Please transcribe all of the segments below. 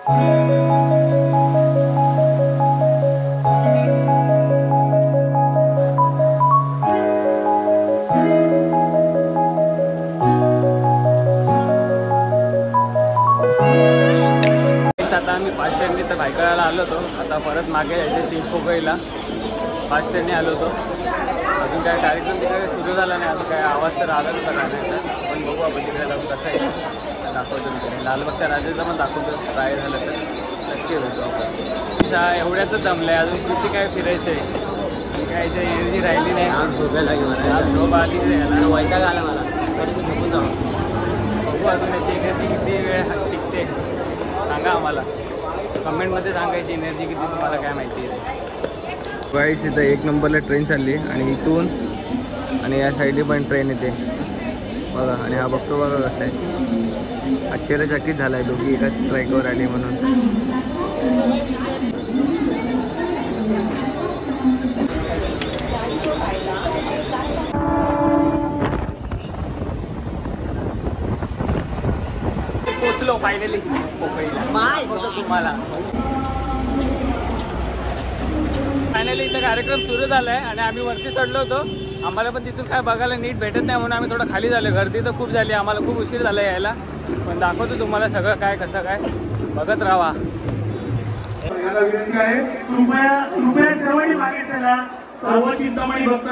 आता आम्ही फास्ट ट्रेनने तर भायखळ्याला आलो होतो. आता परत मागे जायचं चिंचपोकळीला. फास्ट ट्रेनने आलो होतो. अजून काय कार्यक्रम तिकडे सुरू झाला नाही. अजून काय आवाज तर आला नव्हता राहण्याचा. पण बघू आपण तिकडे जाऊन कसं आहे दाखवतो. मी लालबागच्या राजाचा पण दाखवतो. ट्राय झालं तर नक्की होतो आपण. एवढ्याच जमलं आहे. अजून किती काय फिरायचं आहे. काय एनर्जी राहिली नाही. आज झोपायला लागेल. आज झोप आली नाही. वैताग आला मला. झोपून जाऊ. बघू अजून याची एनर्जी किती वेळ टिकते सांगा आम्हाला. कमेंटमध्ये सांगायची एनर्जी किती तुम्हाला काय माहिती आहे. गाईस इथं 1 नंबरला ट्रेन चालली आणि इथून आणि या साईडने पण ट्रेन येते बघा. आणि हा बघतो बघा कसं आहे. आश्चर्यचकित झाला आहे दोघी एकाच ट्रॅकवर आली म्हणून. पोचलो फायनली तुम्हाला. फायनली इथं कार्यक्रम सुरू झाला आहे आणि आम्ही वरती चढलो होतो. आम्हाला पण तिथून काय बघायला नीट भेटत नाही म्हणून आम्ही थोडं खाली झालो. गर्दी तर खूप झाली. आम्हाला खूप उशीर झाला यायला. पण दाखवतो तुम्हाला सगळं काय कसं काय. बघत राहा. कृपया सर्वांनी मागे चला. सर्व चिंतामणी भक्त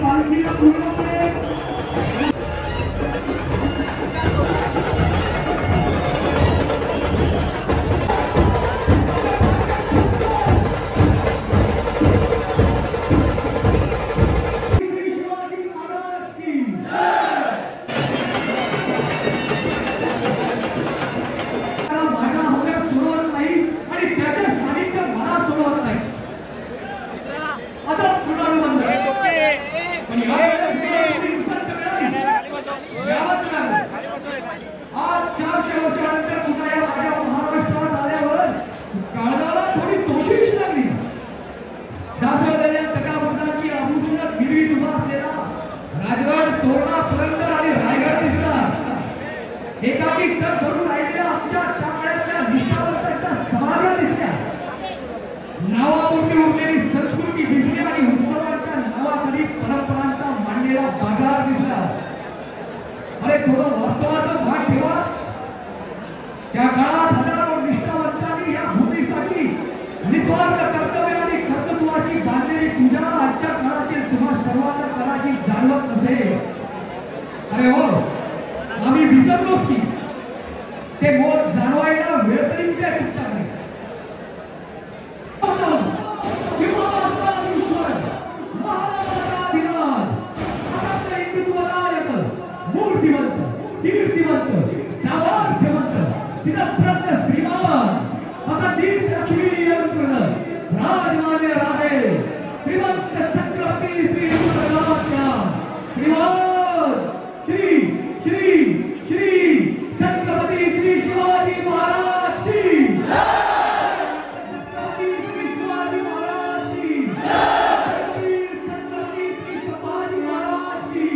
पालखीला पूर्णपणे नावापुरती उरलेली संस्कृती दिसली आणि उत्सवाच्या नावाखाली परंपरांचा मांडलेला बाजार दिसला. अरे थोडं वास्तवाचा भाग ठेवा. त्या काळात हजारो निष्ठावंतांनी या भूमीसाठी निस्वार्थ कर्तव्य आणि कर्तृत्वाची बांधलेली पूजा आजच्या काळातील तुम्हा सर्वांना कराची जाणवत नसेल. अरे हो, आम्ही विसरलोच की ते मोल जाणवायला वेळ तरी कुठे आहे तुमच्याकडे. कीर्तिवंत सामर्थ्यवंत चिरप्रज्ञ श्रीमान आता दीप लक्ष्मी राजमान्य राजे श्रीमंत छत्रपती श्री श्रीमान श्री श्री श्री छत्रपती श्री शिवाजी महाराज की छत्रपती श्री शिवाजी महाराज की छत्रपती श्री शिवाजी महाराज की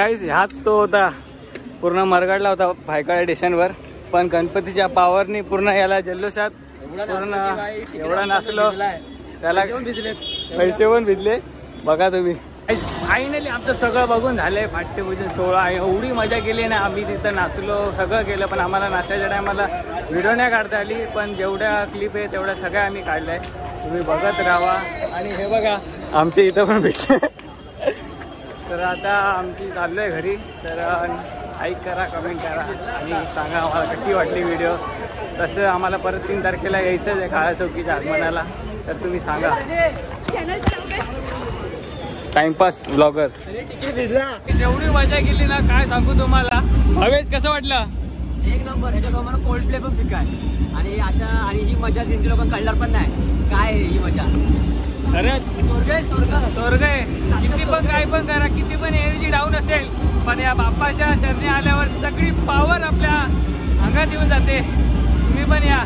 गाईस ह्याच तो होता, पूर्ण मरगडला होता भायखळा स्टेशनवर. पण गणपतीच्या पावरनी पूर्ण याला जल्लोषात पूर्ण एवढा नाचलो, त्याला पैसे पण भिजले. बघा तुम्ही. फायनली आमचं सगळं बघून झालंय. फाट्यपूजन सोहळा एवढी मजा केली ना, आम्ही तिथं नाचलो, सगळं केलं. पण आम्हाला नाचायच्या टायमाला व्हिडिओ नाही काढता आली, पण जेवढ्या क्लिप आहे तेवढ्या सगळ्या आम्ही काढल्या. तुम्ही बघत राहा. आणि हे बघा आमच्या इथं पण भेटले. तर आता आमची चाललोय घरी. तर लाईक करा, कमेंट करा आणि सांगा आम्हाला कशी वाटली व्हिडिओ. तसं आम्हाला परत 3 तारखेला यायचंच आहे काळा चौकीच्या आगमनाला. तर तुम्ही सांगा. Timepass blogger. जेवढी मजा केली ना काय सांगू तुम्हाला. भावेश कसं वाटलं? एक नंबर. ह्याच्यासमोर कोल्ड प्ले पण फिका आहे आणि अशा आणि ही मजा जिंकली लोक कळणार पण नाही काय आहे ही मजा. खरंच स्वर्ग आहे, स्वर्ग आहे. किती पण काय पण करा, किती पण एनर्जी डाऊन असेल, पण या बाप्पाच्या चरणी आल्यावर सगळी पॉवर आपल्या अंगात येऊन जाते. तुम्ही पण या.